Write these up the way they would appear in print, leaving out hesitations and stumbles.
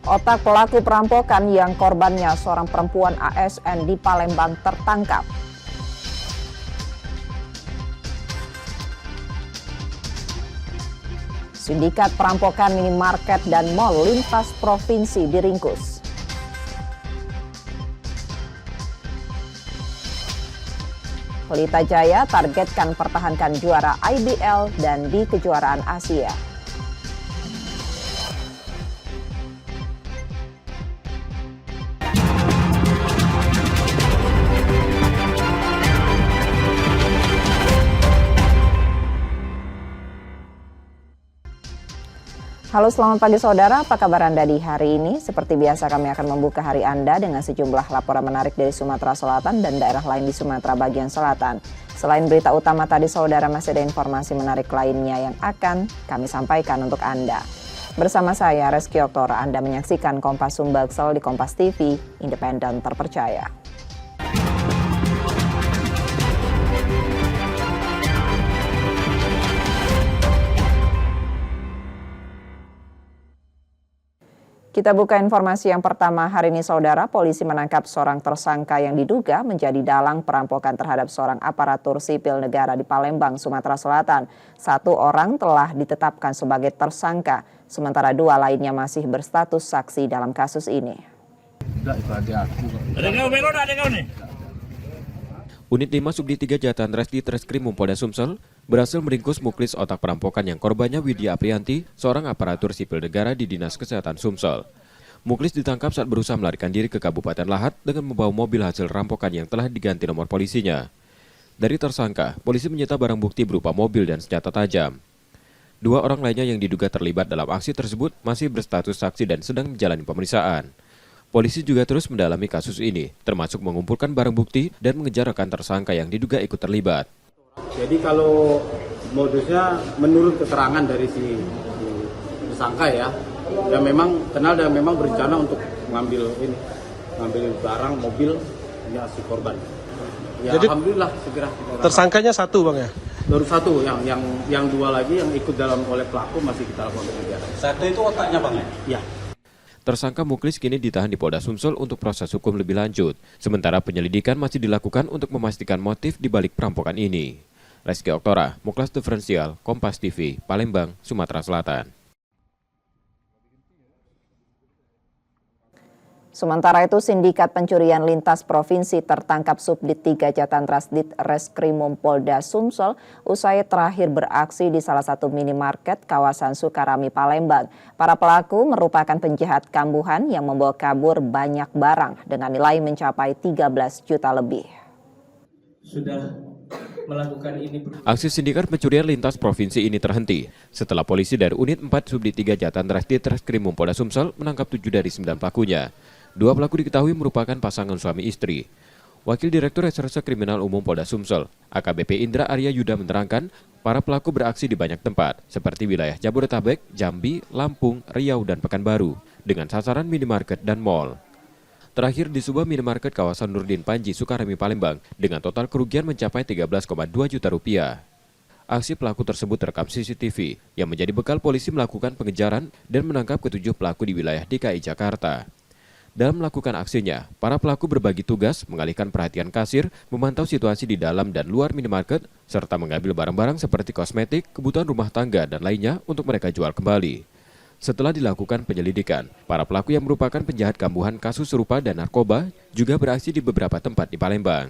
Otak pelaku perampokan yang korbannya seorang perempuan ASN di Palembang tertangkap. Sindikat perampokan minimarket dan mal lintas provinsi diringkus. Pelita Jaya targetkan pertahankan juara IBL dan di kejuaraan Asia. Halo, selamat pagi saudara, apa kabar Anda di hari ini? Seperti biasa kami akan membuka hari Anda dengan sejumlah laporan menarik dari Sumatera Selatan dan daerah lain di Sumatera bagian selatan. Selain berita utama tadi saudara, masih ada informasi menarik lainnya yang akan kami sampaikan untuk Anda. Bersama saya Reski Oktora, Anda menyaksikan Kompas Sumbaksel di Kompas TV, independen terpercaya. Kita buka informasi yang pertama hari ini saudara, polisi menangkap seorang tersangka yang diduga menjadi dalang perampokan terhadap seorang aparatur sipil negara di Palembang, Sumatera Selatan. 1 orang telah ditetapkan sebagai tersangka, sementara 2 lainnya masih berstatus saksi dalam kasus ini. Unit 5 Subdit 3 Jatan Res di Treskrim Polda Sumsel berhasil meringkus muklis otak perampokan yang korbannya Widya Aprianti, seorang aparatur sipil negara di Dinas Kesehatan Sumsel. Muklis ditangkap saat berusaha melarikan diri ke Kabupaten Lahat dengan membawa mobil hasil rampokan yang telah diganti nomor polisinya. Dari tersangka, polisi menyita barang bukti berupa mobil dan senjata tajam. 2 orang lainnya yang diduga terlibat dalam aksi tersebut masih berstatus saksi dan sedang menjalani pemeriksaan. Polisi juga terus mendalami kasus ini, termasuk mengumpulkan barang bukti dan mengejar rekan tersangka yang diduga ikut terlibat. Jadi kalau modusnya menurut keterangan dari si tersangka ya memang kenal dan memang berencana untuk mengambil barang mobil punya si korban. Ya, jadi alhamdulillah segera. Tersangkanya 1 bang ya? Baru 1, yang 2 lagi yang ikut dalam oleh pelaku masih kita lakukan pengejaran. 1 itu otaknya bang ya? Ya. Tersangka muklis kini ditahan di Polda Sumsel untuk proses hukum lebih lanjut. Sementara penyelidikan masih dilakukan untuk memastikan motif di balik perampokan ini. Reski Oktora, Muklas Diferensial, Kompas TV, Palembang, Sumatera Selatan. Sementara itu, sindikat pencurian lintas provinsi tertangkap Subdit 3 Jatan Rasdit Reskrimum Polda Sumsel usai terakhir beraksi di salah satu minimarket kawasan Sukarami, Palembang. Para pelaku merupakan penjahat kambuhan yang membawa kabur banyak barang dengan nilai mencapai 13 juta lebih. Aksi sindikat pencurian lintas provinsi ini terhenti setelah polisi dari Unit 4 Subdit 3 Jatan Rasdit Reskrimum Polda Sumsel menangkap 7 dari 9 pelakunya. 2 pelaku diketahui merupakan pasangan suami istri. Wakil Direktur Reserse Kriminal Umum Polda Sumsel, AKBP Indra Arya Yuda menerangkan, para pelaku beraksi di banyak tempat, seperti wilayah Jabodetabek, Jambi, Lampung, Riau, dan Pekanbaru, dengan sasaran minimarket dan mal. Terakhir di sebuah minimarket kawasan Nurdin Panji, Sukarami, Palembang, dengan total kerugian mencapai 13,2 juta rupiah. Aksi pelaku tersebut terekam CCTV, yang menjadi bekal polisi melakukan pengejaran dan menangkap ke-7 pelaku di wilayah DKI Jakarta. Dalam melakukan aksinya, para pelaku berbagi tugas mengalihkan perhatian kasir, memantau situasi di dalam dan luar minimarket, serta mengambil barang-barang seperti kosmetik, kebutuhan rumah tangga, dan lainnya untuk mereka jual kembali. Setelah dilakukan penyelidikan, para pelaku yang merupakan penjahat kambuhan kasus serupa dan narkoba juga beraksi di beberapa tempat di Palembang.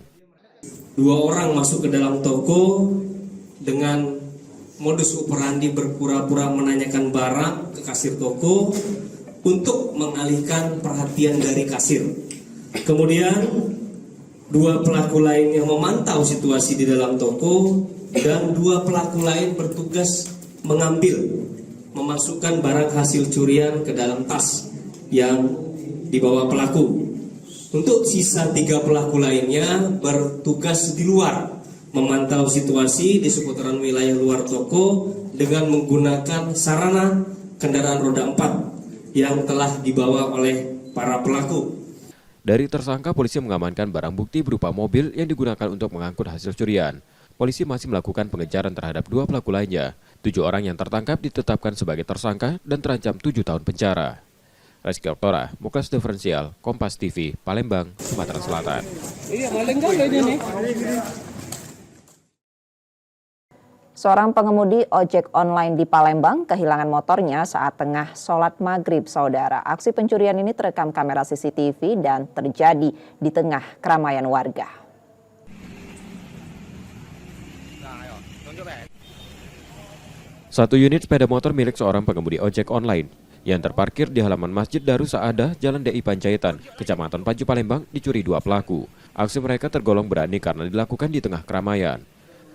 2 orang masuk ke dalam toko dengan modus operandi berpura-pura menanyakan barang ke kasir toko untuk mengalihkan perhatian dari kasir. Kemudian 2 pelaku lain yang memantau situasi di dalam toko dan 2 pelaku lain bertugas memasukkan barang hasil curian ke dalam tas yang dibawa pelaku. Untuk sisa 3 pelaku lainnya bertugas di luar, memantau situasi di seputaran wilayah luar toko dengan menggunakan sarana kendaraan roda 4 yang telah dibawa oleh para pelaku. Dari tersangka, polisi mengamankan barang bukti berupa mobil yang digunakan untuk mengangkut hasil curian. Polisi masih melakukan pengejaran terhadap 2 pelaku lainnya. 7 orang yang tertangkap ditetapkan sebagai tersangka dan terancam 7 tahun penjara. Rizky Oktora, Muklas Diferensial, Kompas TV, Palembang, Sumatera Selatan. Seorang pengemudi ojek online di Palembang kehilangan motornya saat tengah sholat maghrib, saudara. Aksi pencurian ini terekam kamera CCTV dan terjadi di tengah keramaian warga. Satu unit sepeda motor milik seorang pengemudi ojek online yang terparkir di halaman Masjid Darus Saadah, Jalan DI Panjaitan, Kecamatan Paju, Palembang, dicuri dua pelaku. Aksi mereka tergolong berani karena dilakukan di tengah keramaian.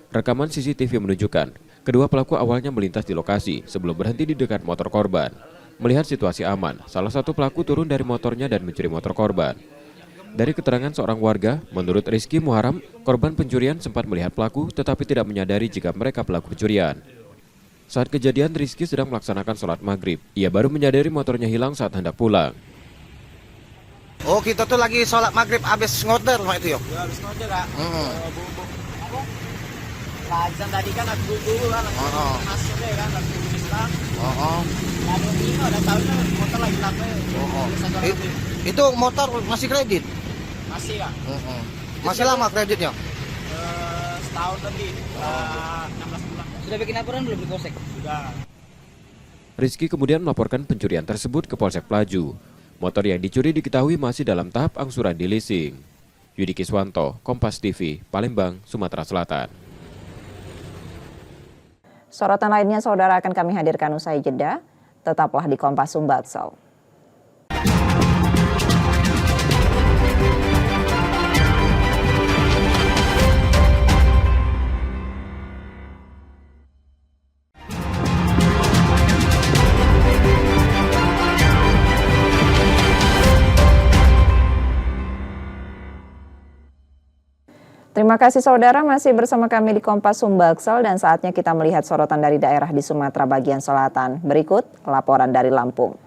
Rekaman CCTV menunjukkan, kedua pelaku awalnya melintas di lokasi sebelum berhenti di dekat motor korban. Melihat situasi aman, salah satu pelaku turun dari motornya dan mencuri motor korban. Dari keterangan seorang warga, menurut Rizky Muharam, korban pencurian sempat melihat pelaku tetapi tidak menyadari jika mereka pelaku pencurian. Saat kejadian, Rizky sedang melaksanakan sholat maghrib. Ia baru menyadari motornya hilang saat hendak pulang. Oh, kita tuh lagi sholat maghrib habis ngoder sama itu, yuk? Ya, habis ngoder, Kak. Azan tadi kan aku dulu kan, masuk deh kan, aku Islam. Lalu ini ada tahunnya motor lagi lampe. Itu motor masih kredit? Masih Kak. Masih lama kreditnya? Setahun lebih, 16 bulan. Sudah bikin laporan belum di Polsek? Sudah. Rizky kemudian melaporkan pencurian tersebut ke Polsek Pelaju. Motor yang dicuri diketahui masih dalam tahap angsuran di leasing. Yudi Kiswanto, Kompas TV, Palembang, Sumatera Selatan. Sorotan lainnya, saudara, akan kami hadirkan usai jeda. Tetaplah di Kompas Sumbaksel. Terima kasih saudara, masih bersama kami di Kompas Sumbaksel dan saatnya kita melihat sorotan dari daerah di Sumatera bagian selatan. Berikut laporan dari Lampung.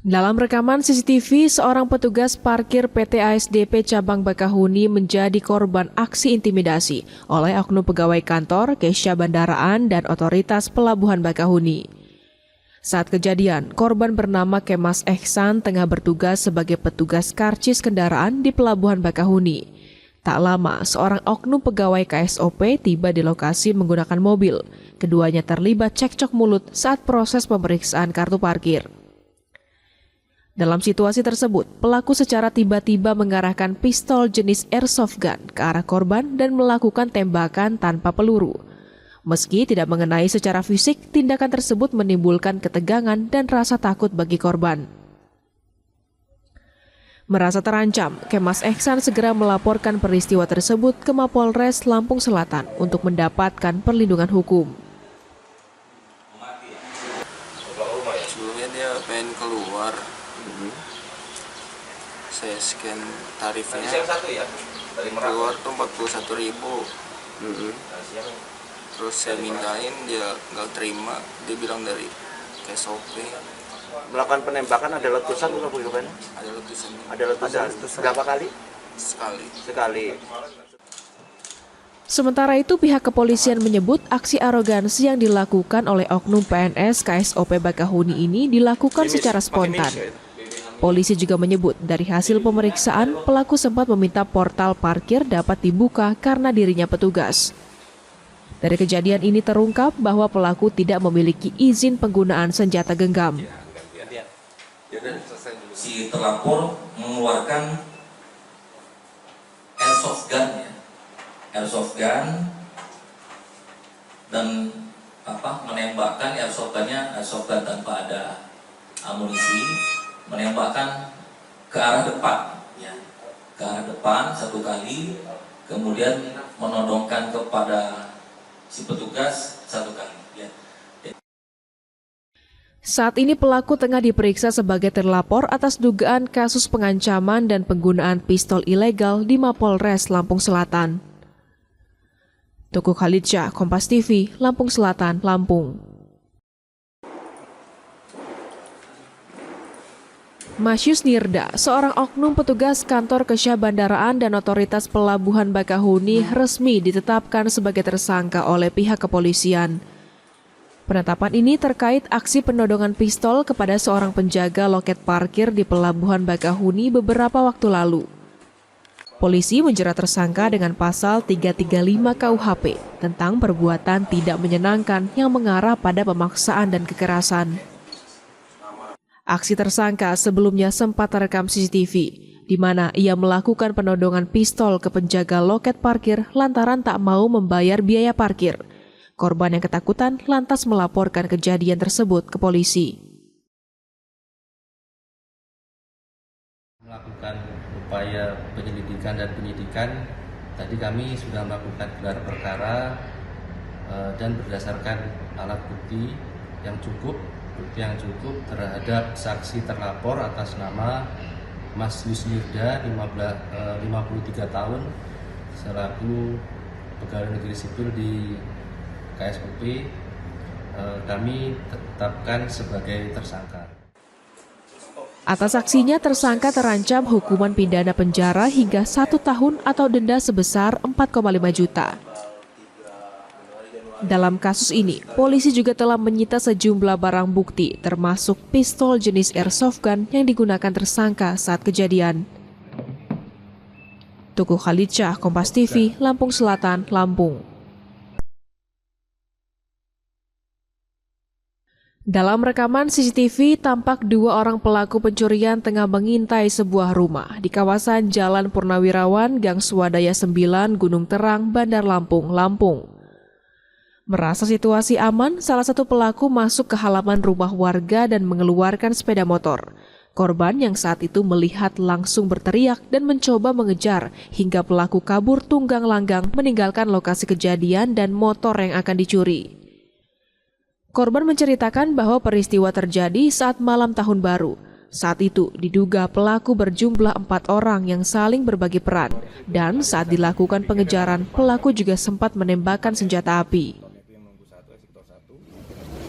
Dalam rekaman CCTV, seorang petugas parkir PT ASDP Cabang Bakahuni menjadi korban aksi intimidasi oleh oknum pegawai kantor, Kesha Bandaraan, dan otoritas Pelabuhan Bakahuni. Saat kejadian, korban bernama Kemas Ehsan tengah bertugas sebagai petugas karcis kendaraan di Pelabuhan Bakahuni. Tak lama, seorang oknum pegawai KSOP tiba di lokasi menggunakan mobil. Keduanya terlibat cekcok mulut saat proses pemeriksaan kartu parkir. Dalam situasi tersebut, pelaku secara tiba-tiba mengarahkan pistol jenis airsoft gun ke arah korban dan melakukan tembakan tanpa peluru. Meski tidak mengenai secara fisik, tindakan tersebut menimbulkan ketegangan dan rasa takut bagi korban. Merasa terancam, Kemas Ehsan segera melaporkan peristiwa tersebut ke Mapolres Lampung Selatan untuk mendapatkan perlindungan hukum. Sebelumnya dia pengen keluar, saya scan tarifnya, keluar tuh 41.000. Terus saya mintain, dia nggak terima, dia bilang dari KSOP. Melakukan penembakan ada letusan atau bagaimana? Ada letusan. Ada letusan. Berapa kali? Sekali. Sementara itu, pihak kepolisian menyebut aksi arogansi yang dilakukan oleh oknum PNS KSOP Bakahuni ini dilakukan secara spontan. Polisi juga menyebut dari hasil pemeriksaan, pelaku sempat meminta portal parkir dapat dibuka karena dirinya petugas. Dari kejadian ini terungkap bahwa pelaku tidak memiliki izin penggunaan senjata genggam. Si terlapor mengeluarkan airsoft gun, dan menembakkan airsoft gun tanpa ada amunisi, menembakkan ke arah depan satu kali, kemudian menodongkan kepada si petugas satu kali. Saat ini pelaku tengah diperiksa sebagai terlapor atas dugaan kasus pengancaman dan penggunaan pistol ilegal di Mapolres Lampung Selatan. Tuku Khalidsyah, Kompas TV, Lampung Selatan, Lampung. Masyus Nirda, seorang oknum petugas kantor Kesha Bandaraan dan otoritas Pelabuhan Bakahuni resmi ditetapkan sebagai tersangka oleh pihak kepolisian. Penetapan ini terkait aksi penodongan pistol kepada seorang penjaga loket parkir di Pelabuhan Bakahuni beberapa waktu lalu. Polisi menjerat tersangka dengan pasal 335 KUHP tentang perbuatan tidak menyenangkan yang mengarah pada pemaksaan dan kekerasan. Aksi tersangka sebelumnya sempat terekam CCTV, di mana ia melakukan penodongan pistol ke penjaga loket parkir lantaran tak mau membayar biaya parkir. Korban yang ketakutan lantas melaporkan kejadian tersebut ke polisi. Melakukan upaya penyelidikan dan penyidikan, tadi kami sudah melakukan gelar perkara dan berdasarkan alat bukti yang cukup terhadap saksi terlapor atas nama Mas Yusnirda, 53 tahun, selaku pegawai negeri sipil di KSUP, kami tetapkan sebagai tersangka. Atas aksinya, tersangka terancam hukuman pidana penjara hingga 1 tahun atau denda sebesar 4,5 juta. Dalam kasus ini, polisi juga telah menyita sejumlah barang bukti, termasuk pistol jenis airsoft gun yang digunakan tersangka saat kejadian. Tuku Khalidsyah, Kompas TV, Lampung Selatan, Lampung. Dalam rekaman CCTV, tampak 2 orang pelaku pencurian tengah mengintai sebuah rumah di kawasan Jalan Purnawirawan, Gang Swadaya 9, Gunung Terang, Bandar Lampung, Lampung. Merasa situasi aman, salah satu pelaku masuk ke halaman rumah warga dan mengeluarkan sepeda motor. Korban yang saat itu melihat langsung berteriak dan mencoba mengejar hingga pelaku kabur tunggang langgang meninggalkan lokasi kejadian dan motor yang akan dicuri. Korban menceritakan bahwa peristiwa terjadi saat malam tahun baru. Saat itu diduga pelaku berjumlah 4 orang yang saling berbagi peran, dan saat dilakukan pengejaran, pelaku juga sempat menembakkan senjata api.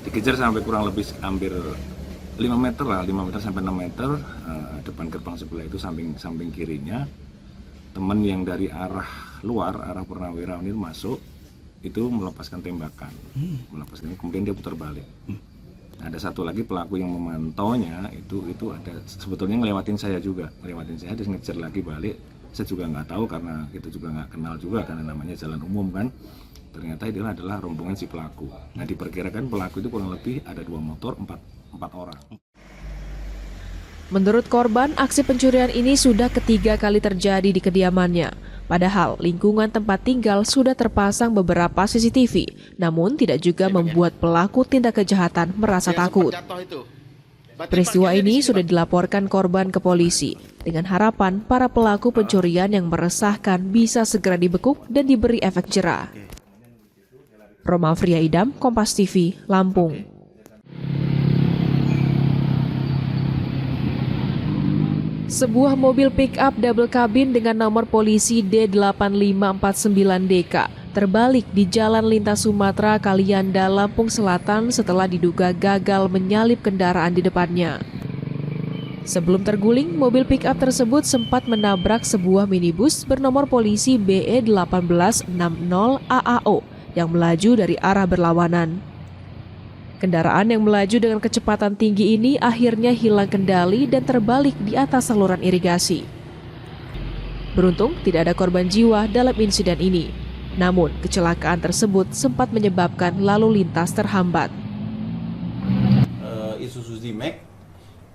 Dikejar sampai kurang lebih hampir 5 meter lah, 5 meter sampai 6 meter, depan gerbang sebelah itu samping kirinya. Teman yang dari arah luar, arah Purnawirawan ini masuk, itu melepaskan tembakan, kemudian dia putar balik. Ada satu lagi pelaku yang memantaunya, itu ada sebetulnya ngelewatin saya dia ngejar lagi balik. Saya juga nggak tahu karena kita juga nggak kenal juga karena namanya jalan umum kan. Ternyata dia adalah rombongan si pelaku. Nah, diperkirakan pelaku itu kurang lebih ada 2 motor, 4 orang. Menurut korban, aksi pencurian ini sudah ketiga kali terjadi di kediamannya. Padahal lingkungan tempat tinggal sudah terpasang beberapa CCTV, namun tidak juga membuat pelaku tindak kejahatan merasa takut. Peristiwa ini sudah dilaporkan korban ke polisi, dengan harapan para pelaku pencurian yang meresahkan bisa segera dibekuk dan diberi efek jera. Roma Fria Idam, Kompas TV, Lampung. Sebuah mobil pick-up double kabin dengan nomor polisi D8549DK terbalik di Jalan Lintas Sumatera, Kalianda, Lampung Selatan setelah diduga gagal menyalip kendaraan di depannya. Sebelum terguling, mobil pick-up tersebut sempat menabrak sebuah minibus bernomor polisi BE1860AAO yang melaju dari arah berlawanan. Kendaraan yang melaju dengan kecepatan tinggi ini akhirnya hilang kendali dan terbalik di atas saluran irigasi. Beruntung tidak ada korban jiwa dalam insiden ini. Namun, kecelakaan tersebut sempat menyebabkan lalu lintas terhambat. Isuzu D-Max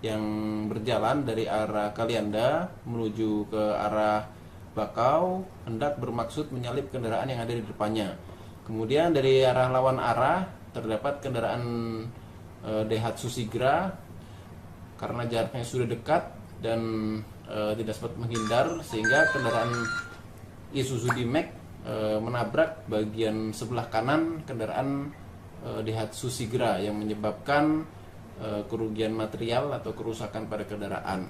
yang berjalan dari arah Kalianda menuju ke arah Bakau hendak bermaksud menyalip kendaraan yang ada di depannya. Kemudian dari arah lawan arah terdapat kendaraan Daihatsu Sigra, karena jaraknya sudah dekat dan tidak sempat menghindar sehingga kendaraan Isuzu D-Max menabrak bagian sebelah kanan kendaraan Daihatsu Sigra yang menyebabkan kerugian material atau kerusakan pada kendaraan.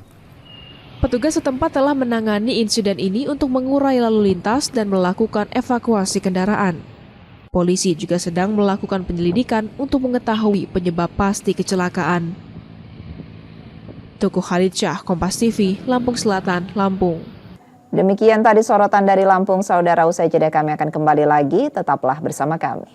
Petugas setempat telah menangani insiden ini untuk mengurai lalu lintas dan melakukan evakuasi kendaraan. Polisi juga sedang melakukan penyelidikan untuk mengetahui penyebab pasti kecelakaan. Tuku Khalidsyah, Kompas TV, Lampung Selatan, Lampung. Demikian tadi sorotan dari Lampung, saudara. Usai jeda kami akan kembali lagi, tetaplah bersama kami.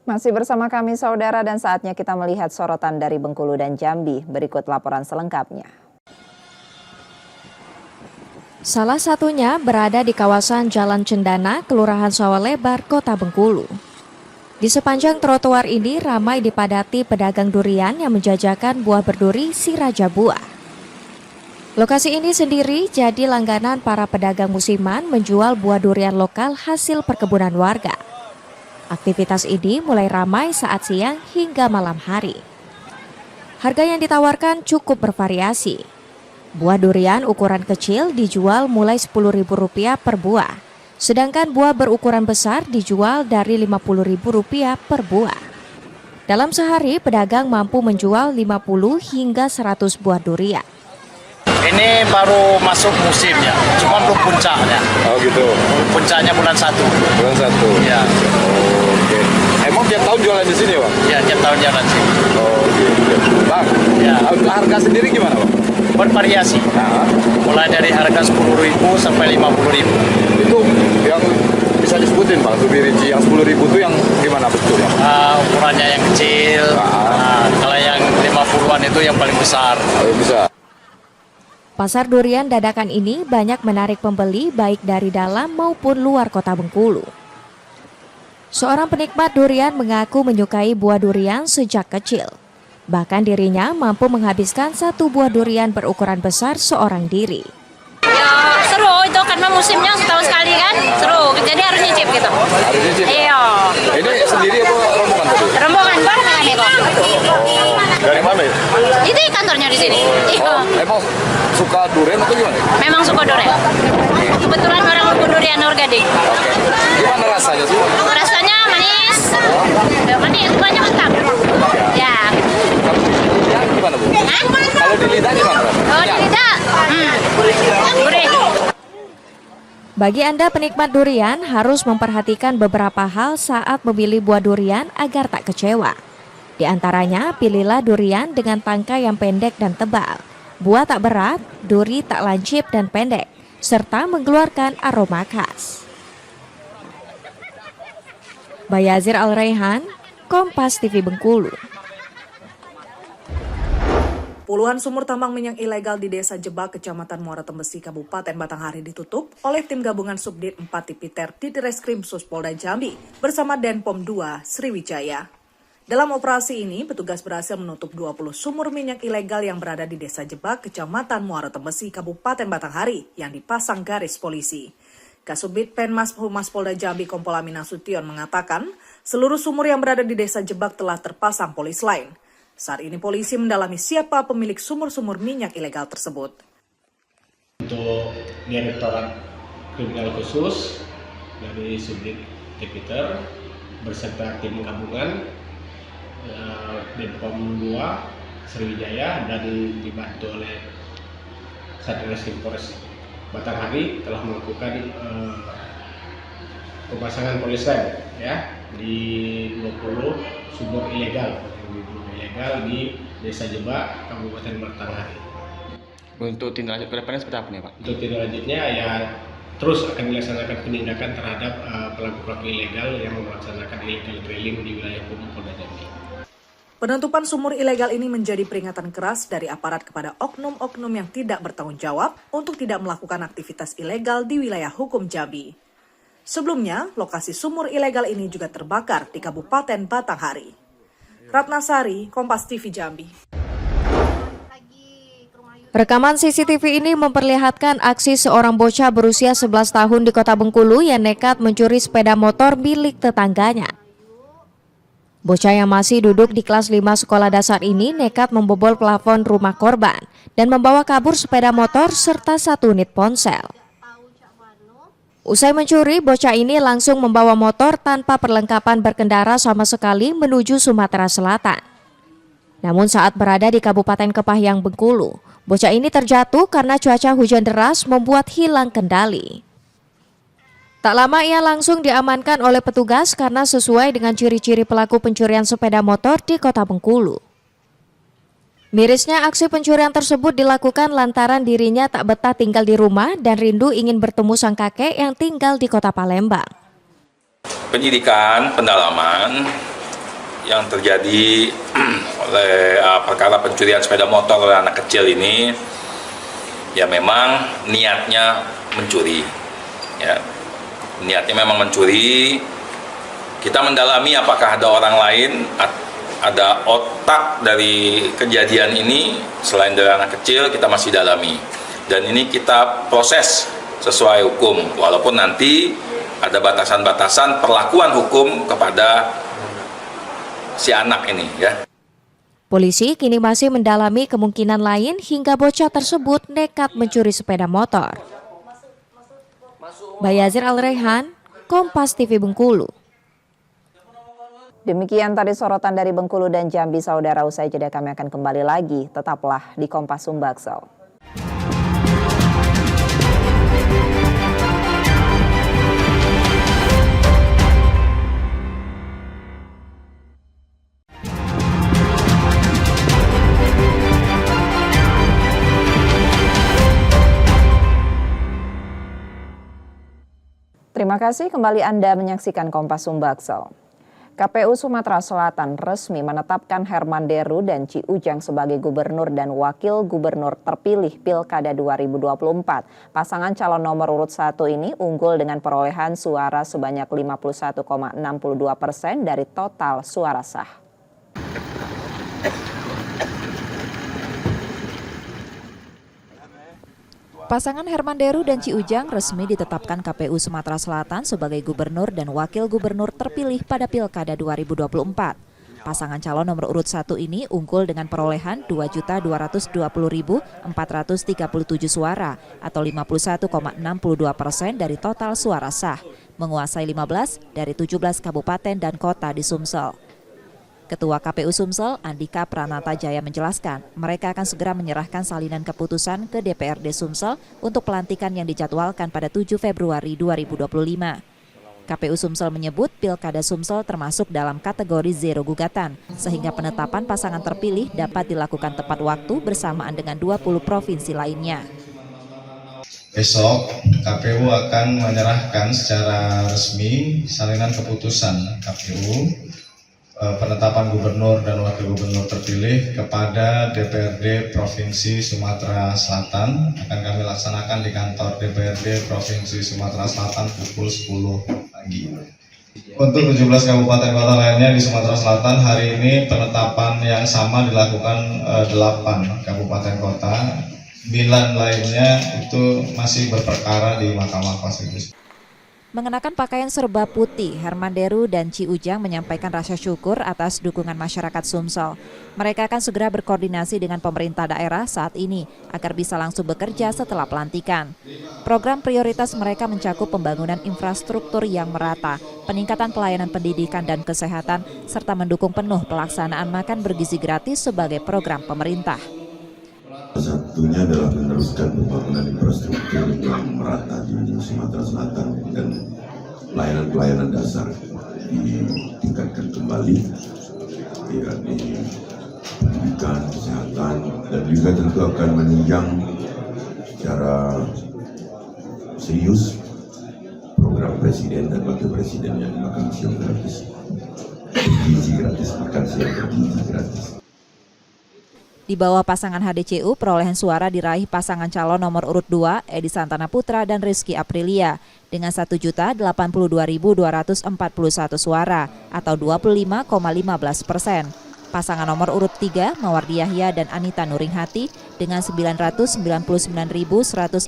Masih bersama kami saudara dan saatnya kita melihat sorotan dari Bengkulu dan Jambi. Berikut laporan selengkapnya. Salah satunya berada di kawasan Jalan Cendana, Kelurahan Sawalebar, Kota Bengkulu. Di sepanjang trotoar ini ramai dipadati pedagang durian yang menjajakan buah berduri si Raja Buah. Lokasi ini sendiri jadi langganan para pedagang musiman menjual buah durian lokal hasil perkebunan warga. Aktivitas ini mulai ramai saat siang hingga malam hari. Harga yang ditawarkan cukup bervariasi. Buah durian ukuran kecil dijual mulai Rp10.000 per buah, sedangkan buah berukuran besar dijual dari Rp50.000 per buah. Dalam sehari, pedagang mampu menjual 50 hingga 100 buah durian. Ini baru masuk musimnya, cuma belum puncaknya. Oh gitu. Puncaknya bulan 1. Bulan 1. Ya. Oke. Emang tiap tahun jualan di sini, Bang? Ya, tiap tahun jualan di sini. Oh gitu. Bang, ya. Harga sendiri gimana, Bang? Bervariasi. Mulai dari harga Rp10.000 sampai Rp50.000. Itu yang bisa disebutin, Bang, lebih rinci. Yang Rp10.000 itu yang gimana betul, Bang? Ukurannya yang kecil. Kalau yang 50-an itu yang paling besar. Oh, bisa. Pasar durian dadakan ini banyak menarik pembeli baik dari dalam maupun luar kota Bengkulu. Seorang penikmat durian mengaku menyukai buah durian sejak kecil. Bahkan dirinya mampu menghabiskan 1 buah durian berukuran besar seorang diri. Ya seru itu karena musimnya setahun sekali kan, seru. Jadi harus nyicip gitu. Harus nyicip? Iya. Ini sendiri apa rombongan tadi? Rombongan barengan nih kok. Dari mana ya? Itu kantornya di sini. Oh, emang suka durian atau gimana? Memang suka durian. Kebetulan orang suka durian organik. Oke. Gimana rasanya sih? Rasanya manis. Manis, banyak mentah. Ya. Ya, gimana, Bu? Kalau di lidah gimana? Oh, di lidah. Gurih. Bagi Anda penikmat durian harus memperhatikan beberapa hal saat memilih buah durian agar tak kecewa. Di antaranya, pilihlah durian dengan tangkai yang pendek dan tebal. Buah tak berat, duri tak lancip dan pendek, serta mengeluarkan aroma khas. Bayazir Al-Raihan, Kompas TV Bengkulu. Puluhan sumur tambang minyak ilegal di Desa Jebak, Kecamatan Muara Tembesi, Kabupaten Batanghari ditutup oleh tim gabungan Subdit 4 Tipiter di Ditreskrim Polda Jambi bersama Denpom 2 Sriwijaya. Dalam operasi ini, petugas berhasil menutup 20 sumur minyak ilegal yang berada di Desa Jebak, Kecamatan Muara Tembesi, Kabupaten Batanghari yang dipasang garis polisi. Kasubdit Penmas Humas Polda Jambi Kompol Amin Nasution mengatakan, seluruh sumur yang berada di Desa Jebak telah terpasang polis lain. Saat ini polisi mendalami siapa pemilik sumur-sumur minyak ilegal tersebut. Untuk Direktorat Kriminal Khusus dari Subdit Tipiter beserta tim gabungan Denpom 2 Sriwijaya dan dibantu oleh Satreskrim Polres Batanghari telah melakukan pemasangan polis lain ya di 20 sumur ilegal di Desa Jebak, Kabupaten Batanghari. Untuk tindak lanjut ke depannya seperti apa nih, Pak? Untuk tindak lanjutnya ya terus akan dilaksanakan penindakan terhadap pelaku-pelaku ilegal yang melaksanakan illegal drilling di wilayah hukum Polda Jambi. Penutupan sumur ilegal ini menjadi peringatan keras dari aparat kepada oknum-oknum yang tidak bertanggung jawab untuk tidak melakukan aktivitas ilegal di wilayah hukum Jambi. Sebelumnya, lokasi sumur ilegal ini juga terbakar di Kabupaten Batanghari. Ratnasari, Kompas TV Jambi. Rekaman CCTV ini memperlihatkan aksi seorang bocah berusia 11 tahun di Kota Bengkulu yang nekat mencuri sepeda motor milik tetangganya. Bocah yang masih duduk di kelas 5 sekolah dasar ini nekat membobol plafon rumah korban dan membawa kabur sepeda motor serta 1 unit ponsel. Usai mencuri, bocah ini langsung membawa motor tanpa perlengkapan berkendara sama sekali menuju Sumatera Selatan. Namun saat berada di Kabupaten Kepahyang, Bengkulu, bocah ini terjatuh karena cuaca hujan deras membuat hilang kendali. Tak lama ia langsung diamankan oleh petugas karena sesuai dengan ciri-ciri pelaku pencurian sepeda motor di Kota Bengkulu. Mirisnya aksi pencurian tersebut dilakukan lantaran dirinya tak betah tinggal di rumah dan rindu ingin bertemu sang kakek yang tinggal di Kota Palembang. Penyidikan, pendalaman, yang terjadi oleh perkara pencurian sepeda motor oleh anak kecil ini, ya memang niatnya mencuri. Ya, niatnya memang mencuri. Kita mendalami apakah ada orang lain, ada otak dari kejadian ini selain dari anak kecil, kita masih dalami. Dan ini kita proses sesuai hukum, walaupun nanti ada batasan-batasan perlakuan hukum kepada si anak ini, ya. Polisi kini masih mendalami kemungkinan lain hingga bocah tersebut nekat mencuri sepeda motor. Bayazir Al-Rehan, Kompas TV Bengkulu. Demikian tadi sorotan dari Bengkulu dan Jambi, saudara. Usai jeda kami akan kembali lagi. Tetaplah di Kompas Sumbaksel. Terima kasih kembali Anda menyaksikan Kompas Sumbaksel. KPU Sumatera Selatan resmi menetapkan Herman Deru dan Ci Ujang sebagai gubernur dan wakil gubernur terpilih Pilkada 2024. Pasangan calon nomor urut 1 ini unggul dengan perolehan suara sebanyak 51,62% dari total suara sah. Pasangan Herman Deru dan Ci Ujang resmi ditetapkan KPU Sumatera Selatan sebagai gubernur dan wakil gubernur terpilih pada Pilkada 2024. Pasangan calon nomor urut 1 ini unggul dengan perolehan 2.220.437 suara atau 51,62% dari total suara sah, menguasai 15 dari 17 kabupaten dan kota di Sumsel. Ketua KPU Sumsel, Andika Pranata Jaya menjelaskan, mereka akan segera menyerahkan salinan keputusan ke DPRD Sumsel untuk pelantikan yang dijadwalkan pada 7 Februari 2025. KPU Sumsel menyebut Pilkada Sumsel termasuk dalam kategori zero gugatan, sehingga penetapan pasangan terpilih dapat dilakukan tepat waktu bersamaan dengan 20 provinsi lainnya. Besok KPU akan menyerahkan secara resmi salinan keputusan KPU penetapan gubernur dan wakil gubernur terpilih kepada DPRD Provinsi Sumatera Selatan. Akan kami laksanakan di kantor DPRD Provinsi Sumatera Selatan pukul 10 pagi. Untuk 17 kabupaten kota lainnya di Sumatera Selatan, hari ini penetapan yang sama dilakukan 8 kabupaten kota. 9 lainnya itu masih berperkara di Mahkamah Konstitusi. Mengenakan pakaian serba putih, Herman Deru dan Ci Ujang menyampaikan rasa syukur atas dukungan masyarakat Sumsel. Mereka akan segera berkoordinasi dengan pemerintah daerah saat ini agar bisa langsung bekerja setelah pelantikan. Program prioritas mereka mencakup pembangunan infrastruktur yang merata, peningkatan pelayanan pendidikan dan kesehatan, serta mendukung penuh pelaksanaan makan bergizi gratis sebagai program pemerintah. Satunya adalah meneruskan pembangunan infrastruktur yang merata di Sumatera Selatan dan pelayanan-pelayanan dasar ditingkatkan kembali, yakni pendidikan, kesehatan, dan juga tentu akan menunjang secara serius program presiden dan wakil presiden yang makan siang gratis, gizi gratis, makan siang bergizi gratis. Di bawah pasangan HDCU, perolehan suara diraih pasangan calon nomor urut 2, Edi Santana Putra dan Rizky Aprilia, dengan 1.082.241 suara atau 25,15%. Pasangan nomor urut 3, Mawardi Yahya dan Anita Nuringhati, dengan 999.141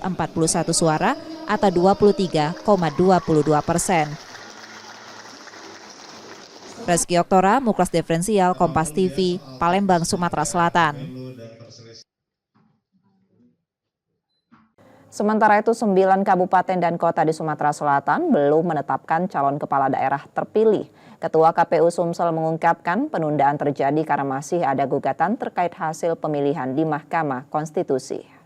suara atau 23,22%. Reski Oktora, Muklas Diferensial, Kompas TV, Palembang, Sumatera Selatan. Sementara itu 9 kabupaten dan kota di Sumatera Selatan belum menetapkan calon kepala daerah terpilih. Ketua KPU Sumsel mengungkapkan penundaan terjadi karena masih ada gugatan terkait hasil pemilihan di Mahkamah Konstitusi.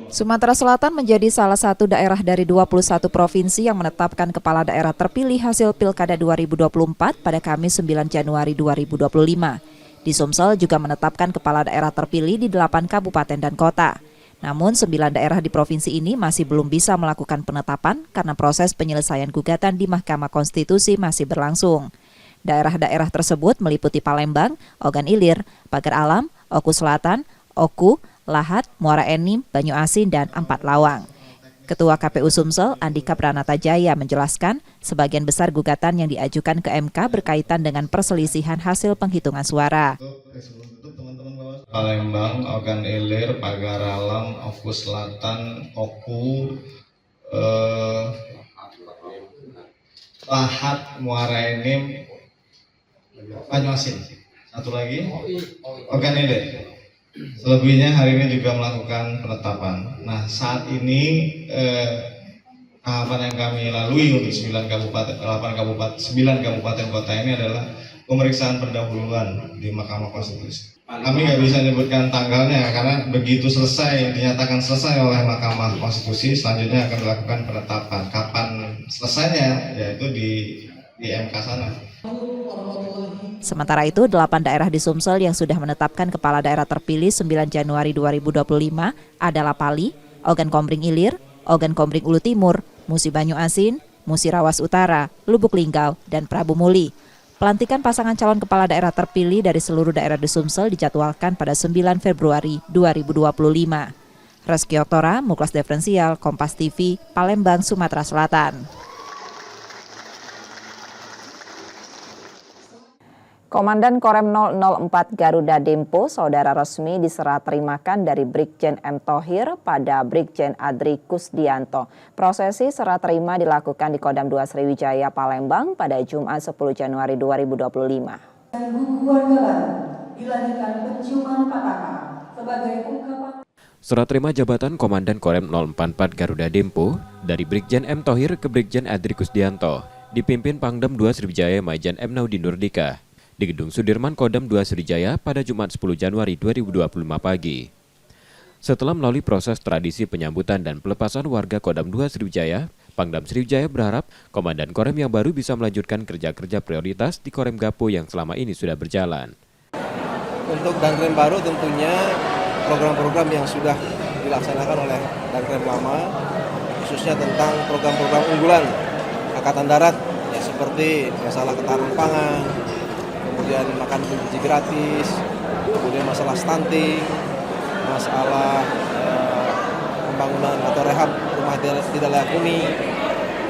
Sumatera Selatan menjadi salah satu daerah dari 21 provinsi yang menetapkan kepala daerah terpilih hasil Pilkada 2024 pada Kamis 9 Januari 2025. Di Sumsel juga menetapkan kepala daerah terpilih di 8 kabupaten dan kota. Namun 9 daerah di provinsi ini masih belum bisa melakukan penetapan karena proses penyelesaian gugatan di Mahkamah Konstitusi masih berlangsung. Daerah-daerah tersebut meliputi Palembang, Ogan Ilir, Pagar Alam, Oku Selatan, Oku, Lahat, Muara Enim, Banyu Asin, dan Ampat Lawang. Ketua KPU Sumsel, Andika Pranata Jaya menjelaskan, sebagian besar gugatan yang diajukan ke MK berkaitan dengan perselisihan hasil penghitungan suara. Palembang, Ogan Ilir, Pagar Alam, Oku Selatan, Oku, Lahat, Muara Enim, Banyu Asin. Satu lagi, Ogan Ilir. Selebihnya hari ini juga melakukan penetapan. Nah, saat ini tahapan yang kami lalui untuk 9 kabupaten kota ini adalah pemeriksaan pendahuluan di Mahkamah Konstitusi. Kami nggak bisa menyebutkan tanggalnya karena begitu selesai, dinyatakan selesai oleh Mahkamah Konstitusi, selanjutnya akan dilakukan penetapan. Kapan selesainya, yaitu di MK sana. Sementara itu, 8 daerah di Sumsel yang sudah menetapkan kepala daerah terpilih 9 Januari 2025 adalah Pali, Ogan Kombring Ilir, Ogan Kombring Ulu Timur, Musi Banyu Asin, Musi Rawas Utara, Lubuk Linggau, dan Prabu Muli. Pelantikan pasangan calon kepala daerah terpilih dari seluruh daerah di Sumsel dijadwalkan pada 9 Februari 2025. Reski Oktora, Muklas Diferensial, Kompas TV, Palembang, Sumatera Selatan. Komandan Korem 004 Garuda Dempo, saudara resmi diserah terimakan dari Brigjen M. Thohir pada Brigjen Adri Kusdianto. Prosesi serah terima dilakukan di Kodam 2 Sriwijaya, Palembang pada Jumat 10 Januari 2025. Serah terima jabatan Komandan Korem 044 Garuda Dempo dari Brigjen M. Thohir ke Brigjen Adri Kusdianto dipimpin Pangdam 2 Sriwijaya Maijen M. Naudi Nurdika di Gedung Sudirman Kodam 2 Sriwijaya pada Jumat 10 Januari 2025 pagi. Setelah melalui proses tradisi penyambutan dan pelepasan warga Kodam 2 Sriwijaya, Pangdam Sriwijaya berharap Komandan Korem yang baru bisa melanjutkan kerja-kerja prioritas di Korem Gapo yang selama ini sudah berjalan. Untuk Danrem baru tentunya program-program yang sudah dilaksanakan oleh Danrem lama, khususnya tentang program-program unggulan Angkatan Darat, ya seperti masalah ketahanan pangan, kemudian makan gizi gratis, kemudian masalah stunting, masalah pembangunan atau rehab rumah tidak layak huni,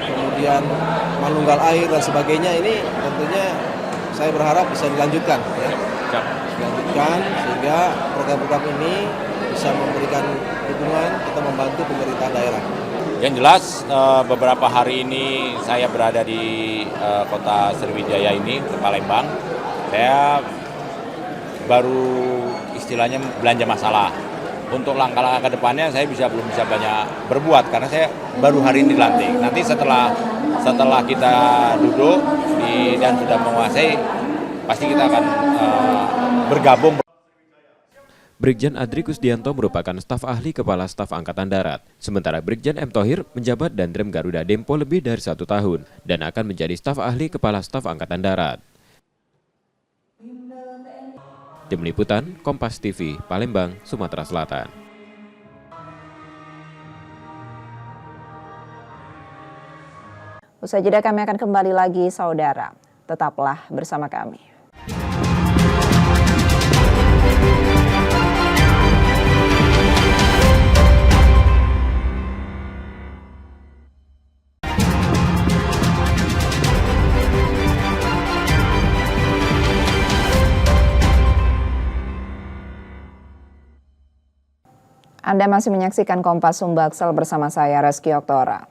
kemudian manunggal air dan sebagainya. Ini tentunya saya berharap bisa dilanjutkan, ya. Dilanjutkan sehingga program-program ini bisa memberikan dukungan atau membantu pemerintah daerah. Yang jelas beberapa hari ini saya berada di kota Sriwijaya ini, di Palembang. Saya baru istilahnya belanja masalah. Untuk langkah-langkah ke depannya saya belum bisa banyak berbuat karena saya baru hari ini dilantik. Nanti setelah kita duduk dan sudah menguasai, pasti kita akan bergabung. Brigjen Adri Kusdianto merupakan staf ahli Kepala Staf Angkatan Darat. Sementara Brigjen M. Thohir menjabat Danrem Garuda Dempo lebih dari 1 tahun dan akan menjadi staf ahli Kepala Staf Angkatan Darat. Tim Liputan, Kompas TV, Palembang, Sumatera Selatan. Usai jeda kami akan kembali lagi, saudara. Tetaplah bersama kami. Anda masih menyaksikan Kompas Sumbaksel bersama saya Reski Oktora.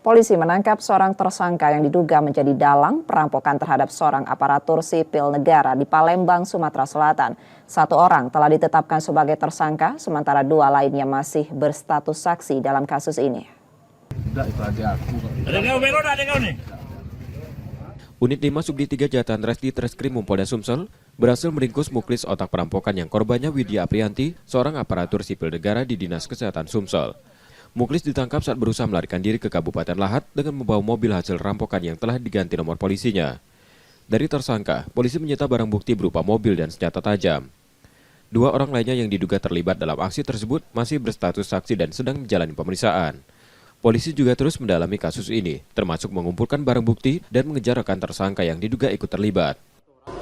Polisi menangkap seorang tersangka yang diduga menjadi dalang perampokan terhadap seorang aparatur sipil negara di Palembang, Sumatera Selatan. 1 orang telah ditetapkan sebagai tersangka, sementara 2 lainnya masih berstatus saksi dalam kasus ini. Unit 5 Subdit 3 Jatan Res di Treskrim Polda Sumsel berhasil meringkus muklis otak perampokan yang korbannya Widya Aprianti, seorang aparatur sipil negara di Dinas Kesehatan Sumsel. Muklis ditangkap saat berusaha melarikan diri ke Kabupaten Lahat dengan membawa mobil hasil rampokan yang telah diganti nomor polisinya. Dari tersangka, polisi menyita barang bukti berupa mobil dan senjata tajam. 2 orang lainnya yang diduga terlibat dalam aksi tersebut masih berstatus saksi dan sedang menjalani pemeriksaan. Polisi juga terus mendalami kasus ini, termasuk mengumpulkan barang bukti dan mengejar rekan tersangka yang diduga ikut terlibat.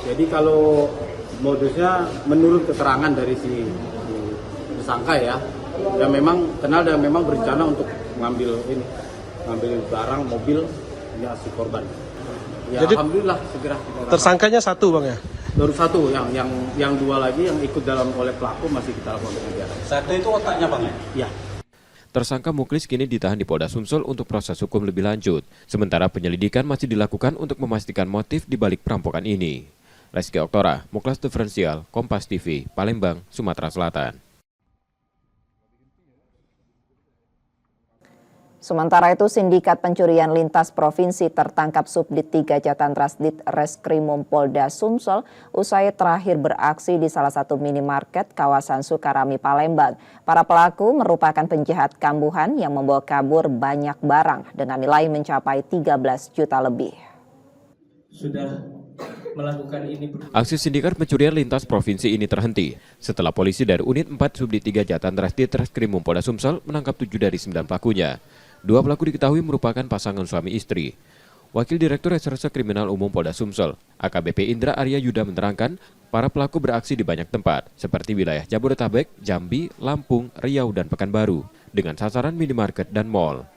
Jadi kalau modusnya menurut keterangan dari si tersangka ya memang kenal dan memang berencana untuk mengambil barang mobil ya si korban. Ya, jadi alhamdulillah segera tersangkanya satu bang ya? Baru satu, yang 2 lagi yang ikut dalam oleh pelaku masih kita lakukan pengejaran. Satu itu otaknya bang ya? Ya. Tersangka Muklis kini ditahan di Polda Sumsel untuk proses hukum lebih lanjut. Sementara penyelidikan masih dilakukan untuk memastikan motif di balik perampokan ini. Reski Oktora, Muklas Diferensial, Kompas TV, Palembang, Sumatera Selatan. Sementara itu, sindikat pencurian lintas provinsi tertangkap Subdit 3 Jatan Rasdit Reskrimum Polda Sumsel usai terakhir beraksi di salah satu minimarket kawasan Sukarami, Palembang. Para pelaku merupakan penjahat kambuhan yang membawa kabur banyak barang dengan nilai mencapai 13 juta lebih. Sudah melakukan ini. Aksi sindikat pencurian lintas provinsi ini terhenti setelah polisi dari Unit 4 Subdit 3 Jatan Rasdit Reskrimum Polda Sumsel menangkap 7 dari 9 pelakunya. 2 pelaku diketahui merupakan pasangan suami istri. Wakil Direktur Reserse Kriminal Umum Polda Sumsel, AKBP Indra Arya Yuda menerangkan, para pelaku beraksi di banyak tempat, seperti wilayah Jabodetabek, Jambi, Lampung, Riau, dan Pekanbaru, dengan sasaran minimarket dan mal.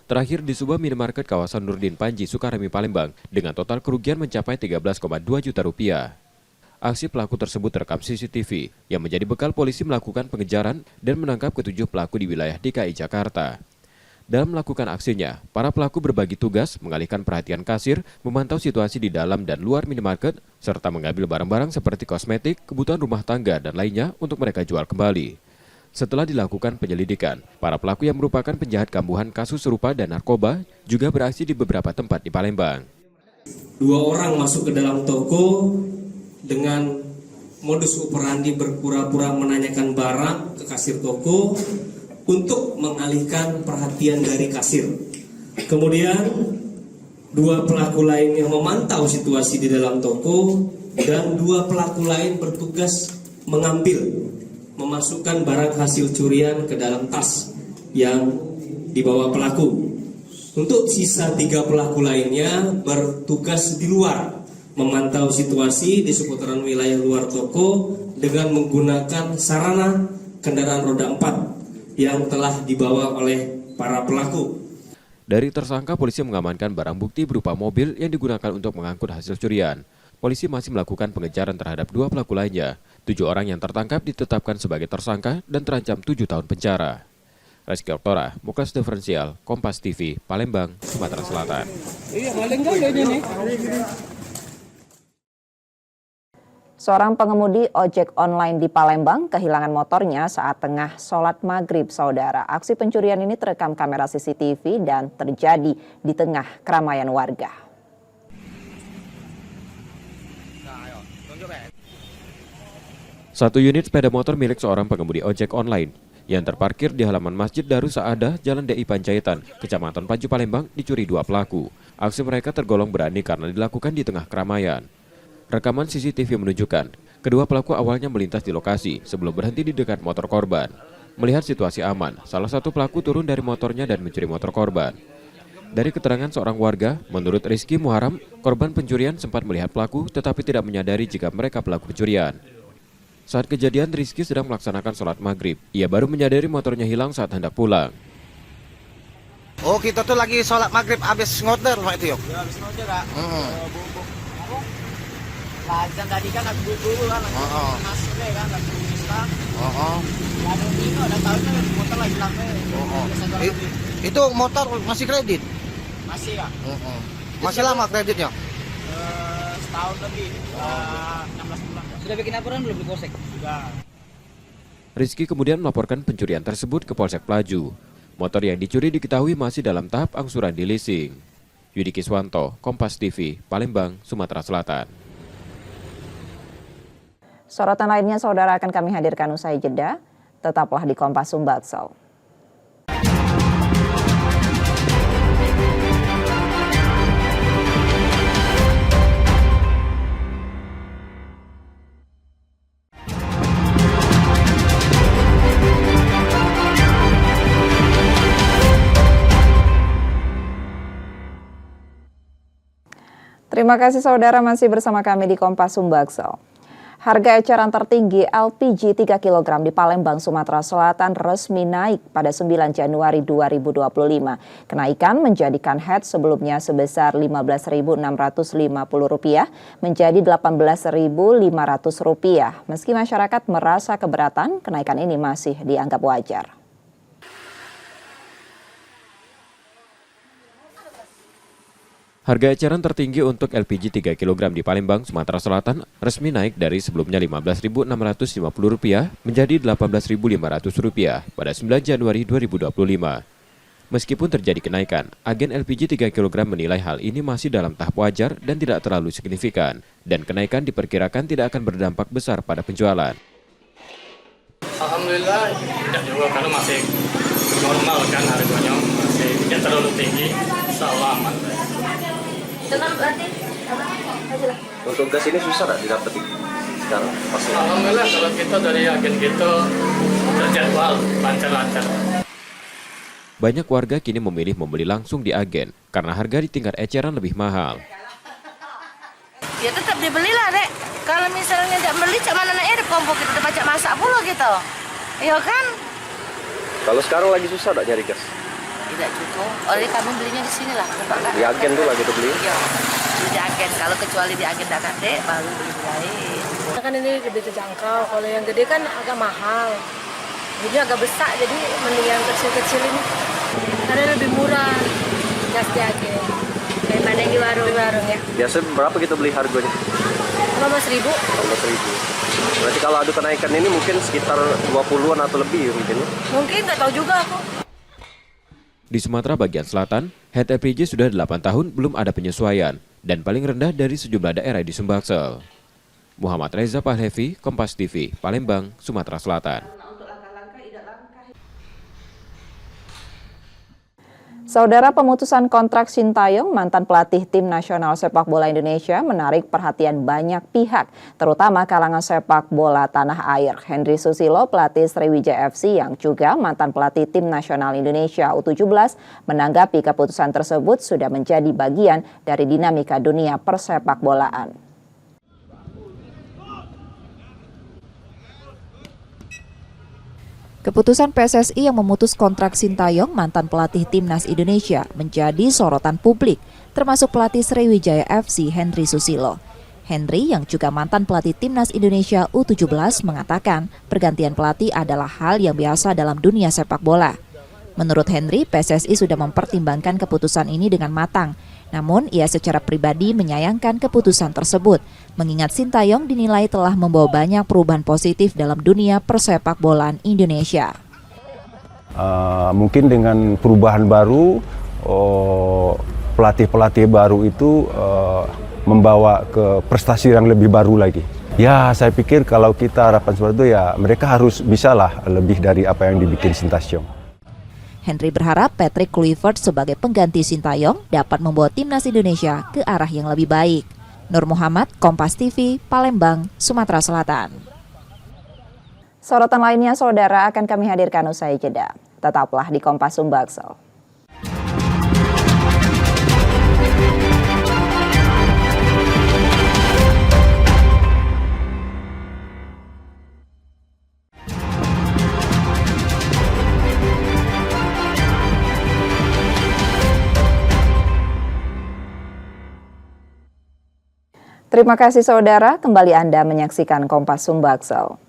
Terakhir di sebuah minimarket kawasan Nurdin Panji, Sukarami, Palembang, dengan total kerugian mencapai 13,2 juta rupiah. Aksi pelaku tersebut terekam CCTV, yang menjadi bekal polisi melakukan pengejaran dan menangkap ke-7 pelaku di wilayah DKI Jakarta. Dalam melakukan aksinya, para pelaku berbagi tugas mengalihkan perhatian kasir, memantau situasi di dalam dan luar minimarket, serta mengambil barang-barang seperti kosmetik, kebutuhan rumah tangga, dan lainnya untuk mereka jual kembali. Setelah dilakukan penyelidikan, para pelaku yang merupakan penjahat kambuhan kasus serupa dan narkoba juga beraksi di beberapa tempat di Palembang. 2 orang masuk ke dalam toko dengan modus operandi berpura-pura menanyakan barang ke kasir toko, untuk mengalihkan perhatian dari kasir. Kemudian 2 pelaku lain yang memantau situasi di dalam toko dan 2 pelaku lain bertugas memasukkan barang hasil curian ke dalam tas yang dibawa pelaku. Untuk sisa 3 pelaku lainnya bertugas di luar memantau situasi di seputaran wilayah luar toko dengan menggunakan sarana kendaraan roda 4 yang telah dibawa oleh para pelaku. Dari tersangka, polisi mengamankan barang bukti berupa mobil yang digunakan untuk mengangkut hasil curian. Polisi masih melakukan pengejaran terhadap 2 pelaku lainnya. 7 orang yang tertangkap ditetapkan sebagai tersangka dan terancam 7 tahun penjara. Reski Oktora, Muklas Diferensial, Kompas TV, Palembang, Sumatera Selatan. Iya, paling enggak ada nih. Seorang pengemudi ojek online di Palembang kehilangan motornya saat tengah sholat maghrib, saudara. Aksi pencurian ini terekam kamera CCTV dan terjadi di tengah keramaian warga. Satu unit sepeda motor milik seorang pengemudi ojek online yang terparkir di halaman Masjid Darus Saadah, Jalan DI Panjaitan, Kecamatan Paju, Palembang, dicuri 2 pelaku. Aksi mereka tergolong berani karena dilakukan di tengah keramaian. Rekaman CCTV menunjukkan, kedua pelaku awalnya melintas di lokasi sebelum berhenti di dekat motor korban. Melihat situasi aman, salah satu pelaku turun dari motornya dan mencuri motor korban. Dari keterangan seorang warga, menurut Rizky Muharam, korban pencurian sempat melihat pelaku tetapi tidak menyadari jika mereka pelaku pencurian. Saat kejadian, Rizky sedang melaksanakan sholat maghrib. Ia baru menyadari motornya hilang saat hendak pulang. Oh, kita tuh lagi sholat maghrib habis ngoder Pak itu yuk? Ya, habis ngoder Kak. Lajan tadi kan aku dulu kan, masuk deh kan, lagi Islam. Lalu ini udah tahu kan motor lagi lambe. Itu motor masih kredit? Masih Kak. Masih lama kreditnya? Setahun lebih, 16 bulan. Sudah bikin laporan belum di Polsek? Sudah. Rizky kemudian melaporkan pencurian tersebut ke Polsek Pelaju. Motor yang dicuri diketahui masih dalam tahap angsuran di leasing. Yudi Kiswanto, Kompas TV, Palembang, Sumatera Selatan. Sorotan lainnya, saudara, akan kami hadirkan usai jeda. Tetaplah di Kompas Sumbaksel. Terima kasih saudara masih bersama kami di Kompas Sumbaksel. Harga eceran tertinggi LPG 3 kg di Palembang, Sumatera Selatan resmi naik pada 9 Januari 2025. Kenaikan menjadikan head sebelumnya sebesar Rp15.650 menjadi Rp18.500. Meski masyarakat merasa keberatan, kenaikan ini masih dianggap wajar. Harga eceran tertinggi untuk LPG 3 kg di Palembang, Sumatera Selatan resmi naik dari sebelumnya Rp15.650 menjadi Rp18.500 pada 9 Januari 2025. Meskipun terjadi kenaikan, agen LPG 3 kg menilai hal ini masih dalam tahap wajar dan tidak terlalu signifikan, dan kenaikan diperkirakan tidak akan berdampak besar pada penjualan. Alhamdulillah tidak juga, karena masih normal kan harganya, masih tidak terlalu tinggi, insya Allah aman. Untuk gas ini susah nggak didapetin sekarang? Alhamdulillah kalau kita dari agen gitu terjadwal lancar-lancar. Banyak warga kini memilih membeli langsung di agen karena harga di tingkat eceran lebih mahal. Ya tetap dibelilah, Dek. Kalau misalnya tidak beli, cak mana naiknya di kompor kita baca masak pula gitu. Iya kan? Kalau sekarang lagi susah nggak nyari gas? Tidak cukup. Oleh kami belinya di sini lah. Di agen tuh lagi tuh beli? Iya, di agen. Kalau kecuali di agen dekat, Dek, baru beli lain. Kan ini lebih terjangkau. Kalau yang gede kan agak mahal. Jadi agak besar, jadi mending yang kecil-kecil ini. Karena lebih murah gas di agen. Daripada di warung-warung ya. Biasanya berapa kita beli harganya? 15.000. 15.000. Berarti kalau ada kenaikan ini mungkin sekitar 20-an atau lebih mungkin? Mungkin, nggak tahu juga aku. Di Sumatera bagian selatan, head LPG sudah 8 tahun belum ada penyesuaian dan paling rendah dari sejumlah daerah di Sumbaksel. Muhammad Reza Pahlevi, Kompas TV, Palembang, Sumatera Selatan. Saudara, pemutusan kontrak Sintayong, mantan pelatih Tim Nasional Sepak Bola Indonesia, menarik perhatian banyak pihak, terutama kalangan sepak bola tanah air. Henry Susilo, pelatih Sriwijaya FC yang juga mantan pelatih Tim Nasional Indonesia U17, menanggapi keputusan tersebut sudah menjadi bagian dari dinamika dunia persepak bolaan. Keputusan PSSI yang memutus kontrak Sintayong, mantan pelatih Timnas Indonesia, menjadi sorotan publik, termasuk pelatih Sriwijaya FC Henry Susilo. Henry yang juga mantan pelatih Timnas Indonesia U17 mengatakan pergantian pelatih adalah hal yang biasa dalam dunia sepak bola. Menurut Henry, PSSI sudah mempertimbangkan keputusan ini dengan matang. Namun, ia secara pribadi menyayangkan keputusan tersebut, mengingat Sintayong dinilai telah membawa banyak perubahan positif dalam dunia persepak bolaan Indonesia. Mungkin dengan perubahan baru, pelatih-pelatih baru itu membawa ke prestasi yang lebih baru lagi. Ya, saya pikir kalau kita harapan seperti itu ya mereka harus bisalah lebih dari apa yang dibikin Sintayong. Henry berharap Patrick Kluivert sebagai pengganti Sintayong dapat membawa Timnas Indonesia ke arah yang lebih baik. Nur Muhammad, Kompas TV, Palembang, Sumatera Selatan. Sorotan lainnya, saudara, akan kami hadirkan usai jeda. Tetaplah di Kompas Sumbaksel. Terima kasih saudara, kembali Anda menyaksikan Kompas Sumbaksel.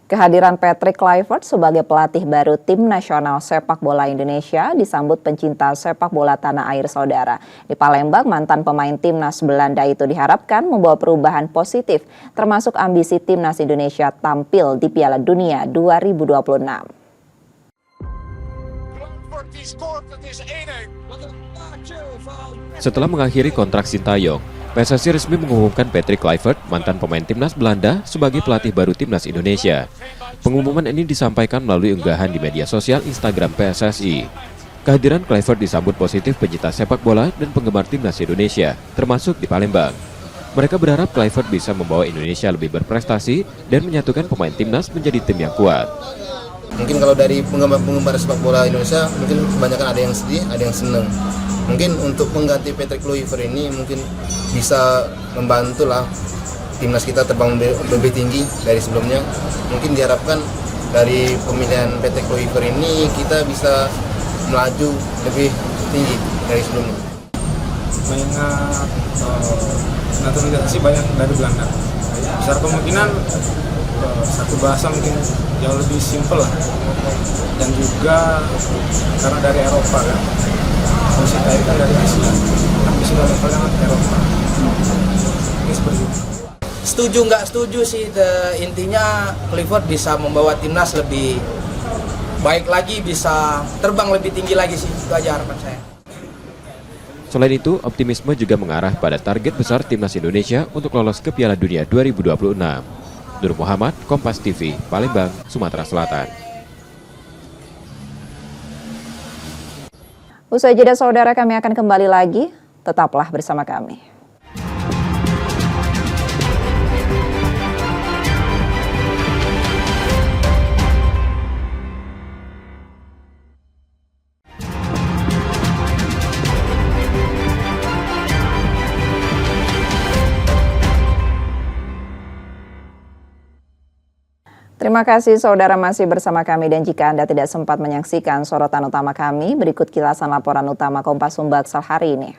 Kehadiran Patrick Kluivert sebagai pelatih baru Tim Nasional Sepak Bola Indonesia disambut pencinta sepak bola tanah air saudara. Di Palembang, mantan pemain Timnas Belanda itu diharapkan membawa perubahan positif, termasuk ambisi Timnas Indonesia tampil di Piala Dunia 2026. Setelah mengakhiri kontrak Sintayong, PSSI resmi mengumumkan Patrick Kluivert, mantan pemain Timnas Belanda, sebagai pelatih baru Timnas Indonesia. Pengumuman ini disampaikan melalui unggahan di media sosial Instagram PSSI. Kehadiran Kluivert disambut positif pencinta sepak bola dan penggemar Timnas Indonesia, termasuk di Palembang. Mereka berharap Kluivert bisa membawa Indonesia lebih berprestasi dan menyatukan pemain Timnas menjadi tim yang kuat. Mungkin kalau dari penggemar sepak bola Indonesia, mungkin kebanyakan ada yang sedih, ada yang senang. Mungkin untuk mengganti Patrick Kluivert ini mungkin bisa membantu lah timnas kita terbang lebih tinggi dari sebelumnya. Mungkin diharapkan dari pemilihan Patrick Kluivert ini kita bisa melaju lebih tinggi dari sebelumnya. Mengingat naturalisasi banyak dari Belanda, besar kemungkinan satu bahasa mungkin jauh lebih simpel lah, dan juga karena dari Eropa kan, musik Thai kan dari Asia, tapi sudah levelnya Eropa. Ini seperti itu. Setuju nggak setuju sih, intinya Kluivert bisa membawa timnas lebih baik lagi, bisa terbang lebih tinggi lagi sih, itu aja harapan saya. Selain itu, optimisme juga mengarah pada target besar timnas Indonesia untuk lolos ke Piala Dunia 2026. Nur Muhammad, Kompas TV, Palembang, Sumatera Selatan. Usai jeda saudara, kami akan kembali lagi. Tetaplah bersama kami. Terima kasih saudara masih bersama kami, dan jika Anda tidak sempat menyaksikan sorotan utama kami, berikut kilasan laporan utama Kompas Sumbaksel hari ini.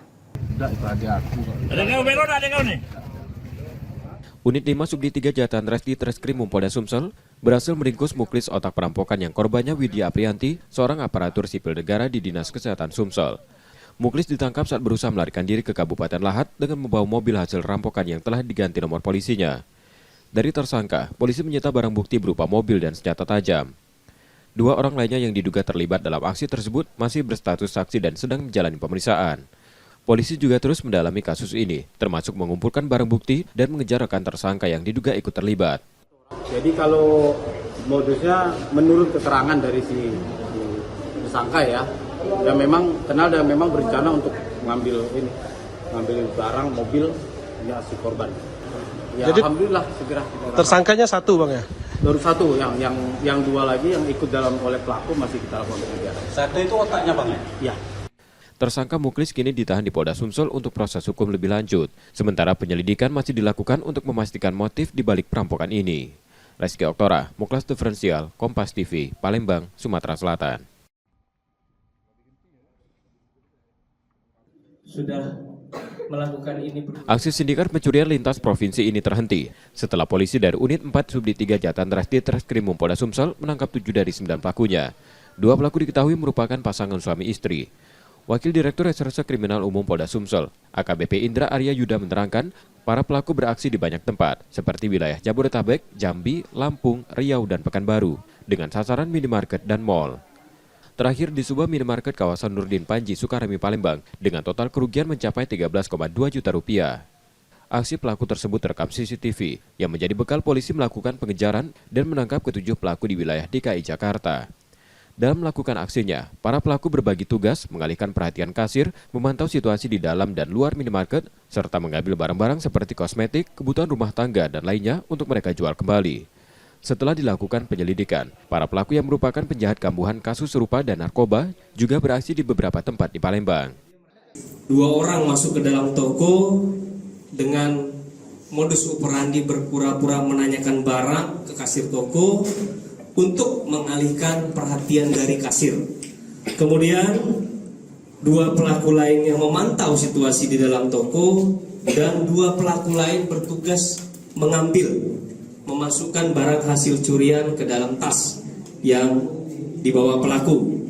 Unit 5 Subdit 3 Jatan Ras di Treskrim Polda Sumsel berhasil meringkus muklis otak perampokan yang korbannya Widya Aprianti, seorang aparatur sipil negara di Dinas Kesehatan Sumsel. Muklis ditangkap saat berusaha melarikan diri ke Kabupaten Lahat dengan membawa mobil hasil rampokan yang telah diganti nomor polisinya. Dari tersangka, polisi menyita barang bukti berupa mobil dan senjata tajam. 2 orang lainnya yang diduga terlibat dalam aksi tersebut masih berstatus saksi dan sedang menjalani pemeriksaan. Polisi juga terus mendalami kasus ini, termasuk mengumpulkan barang bukti dan mengejar rekan tersangka yang diduga ikut terlibat. Jadi kalau modusnya menurut keterangan dari si tersangka ya memang kenal dan memang berencana untuk mengambil barang mobil ya si korban. Ya, jadi, alhamdulillah segera. Tersangkanya satu bang ya? Baru satu, yang 2 lagi yang ikut dalam oleh pelaku masih kita lakukan pengejaran. Satu itu otaknya bang ya? Ya. Tersangka muklis kini ditahan di Polda Sumsel untuk proses hukum lebih lanjut. Sementara penyelidikan masih dilakukan untuk memastikan motif di balik perampokan ini. Reski Oktora, Muklas Diferensial, Kompas TV, Palembang, Sumatera Selatan. Sudah melakukan ini. Aksi sindikat pencurian lintas provinsi ini terhenti setelah polisi dari Unit 4 Subdit 3 Jatan Ras di Treskrim Polda Sumsel menangkap 7 dari 9 pelakunya. 2 pelaku diketahui merupakan pasangan suami istri. Wakil Direktur Reserse Kriminal Umum Polda Sumsel, AKBP Indra Arya Yuda menerangkan, para pelaku beraksi di banyak tempat, seperti wilayah Jabodetabek, Jambi, Lampung, Riau, dan Pekanbaru, dengan sasaran minimarket dan mal. Terakhir di sebuah minimarket kawasan Nurdin Panji, Sukaremi, Palembang, dengan total kerugian mencapai 13,2 juta rupiah. Aksi pelaku tersebut terekam CCTV, yang menjadi bekal polisi melakukan pengejaran dan menangkap ke-7 pelaku di wilayah DKI Jakarta. Dalam melakukan aksinya, para pelaku berbagi tugas mengalihkan perhatian kasir, memantau situasi di dalam dan luar minimarket, serta mengambil barang-barang seperti kosmetik, kebutuhan rumah tangga, dan lainnya untuk mereka jual kembali. Setelah dilakukan penyelidikan, para pelaku yang merupakan penjahat kambuhan kasus serupa dan narkoba juga beraksi di beberapa tempat di Palembang. 2 orang masuk ke dalam toko dengan modus operandi berpura-pura menanyakan barang ke kasir toko untuk mengalihkan perhatian dari kasir. Kemudian 2 pelaku lain yang memantau situasi di dalam toko dan 2 pelaku lain bertugas memasukkan barang hasil curian ke dalam tas yang dibawa pelaku.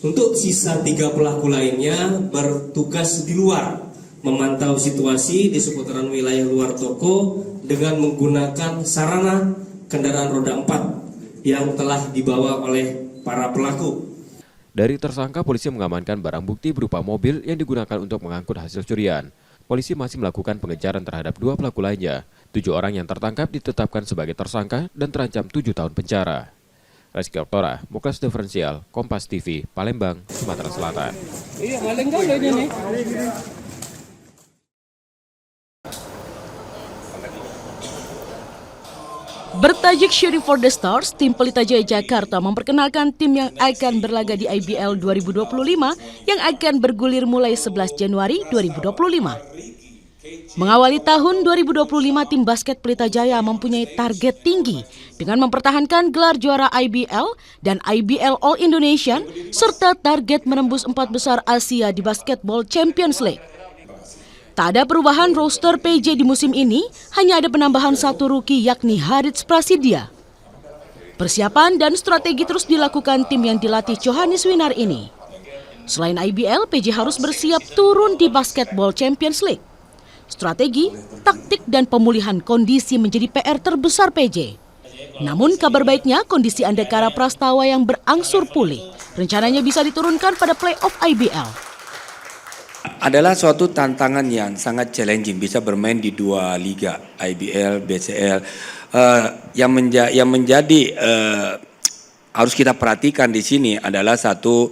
Untuk sisa 3 pelaku lainnya bertugas di luar, memantau situasi di seputaran wilayah luar toko dengan menggunakan sarana kendaraan roda 4 yang telah dibawa oleh para pelaku. Dari tersangka, polisi mengamankan barang bukti berupa mobil yang digunakan untuk mengangkut hasil curian. Polisi masih melakukan pengejaran terhadap 2 pelaku lainnya. 7 orang yang tertangkap ditetapkan sebagai tersangka dan terancam 7 tahun penjara. Reski Oktora, Muklas Diferensial, Kompas TV, Palembang, Sumatera Selatan. Iya, maling kau ini nih. Bertajuk Shooting for the Stars, tim Pelita Jaya Jakarta memperkenalkan tim yang akan berlaga di IBL 2025 yang akan bergulir mulai 11 Januari 2025. Mengawali tahun 2025, tim basket Pelita Jaya mempunyai target tinggi dengan mempertahankan gelar juara IBL dan IBL All Indonesian serta target menembus 4 besar Asia di Basketball Champions League. Tak ada perubahan roster PJ di musim ini, hanya ada penambahan satu rookie yakni Harits Prasidya. Persiapan dan strategi terus dilakukan tim yang dilatih Johannes Winar ini. Selain IBL, PJ harus bersiap turun di Basketball Champions League. Strategi, taktik, dan pemulihan kondisi menjadi PR terbesar PJ. Namun kabar baiknya, kondisi Andekara Prastawa yang berangsur pulih rencananya bisa diturunkan pada playoff IBL. Adalah suatu tantangan yang sangat challenging, bisa bermain di dua liga, IBL, BCL. Yang menjadi harus kita perhatikan di sini adalah satu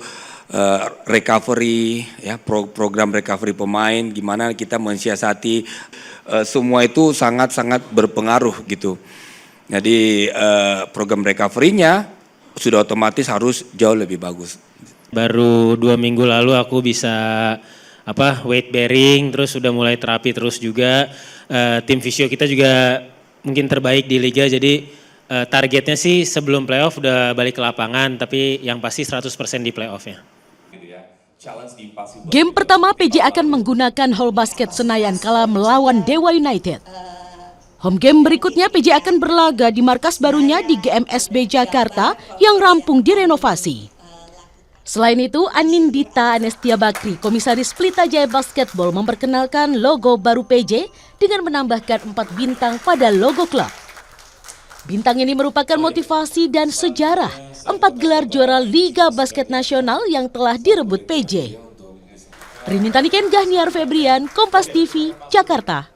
recovery, ya, program recovery pemain, gimana kita mensiasati semua itu sangat-sangat berpengaruh gitu. Jadi program recovery-nya sudah otomatis harus jauh lebih bagus. Baru 2 minggu lalu aku bisa weight bearing, terus sudah mulai terapi terus juga. Tim fisio kita juga mungkin terbaik di liga, jadi targetnya sih sebelum playoff udah balik ke lapangan, tapi yang pasti 100% di playoff-nya. Game pertama PJ akan menggunakan hall basket Senayan kala melawan Dewa United. Home game berikutnya PJ akan berlaga di markas barunya di GMSB Jakarta yang rampung direnovasi. Selain itu, Anindita Anestia Bakri, komisaris Pelita Jaya Basketball, memperkenalkan logo baru PJ dengan menambahkan 4 bintang pada logo klub. Bintang ini merupakan motivasi dan sejarah 4 gelar juara Liga Basket Nasional yang telah direbut PJ. Rinintani Kengah, Niar Febrian, Kompas TV, Jakarta.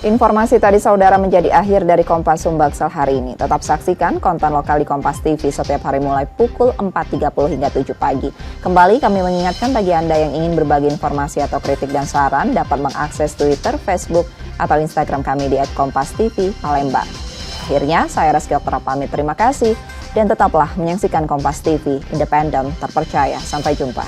Informasi tadi saudara menjadi akhir dari Kompas Sumbaksel hari ini. Tetap saksikan konten lokal di Kompas TV setiap hari mulai pukul 4.30 hingga 7 pagi. Kembali kami mengingatkan bagi Anda yang ingin berbagi informasi atau kritik dan saran dapat mengakses Twitter, Facebook, atau Instagram kami di @kompas.tv Palembang. Akhirnya saya Reski Oktora pamit, terima kasih dan tetaplah menyaksikan Kompas TV, independen, terpercaya. Sampai jumpa.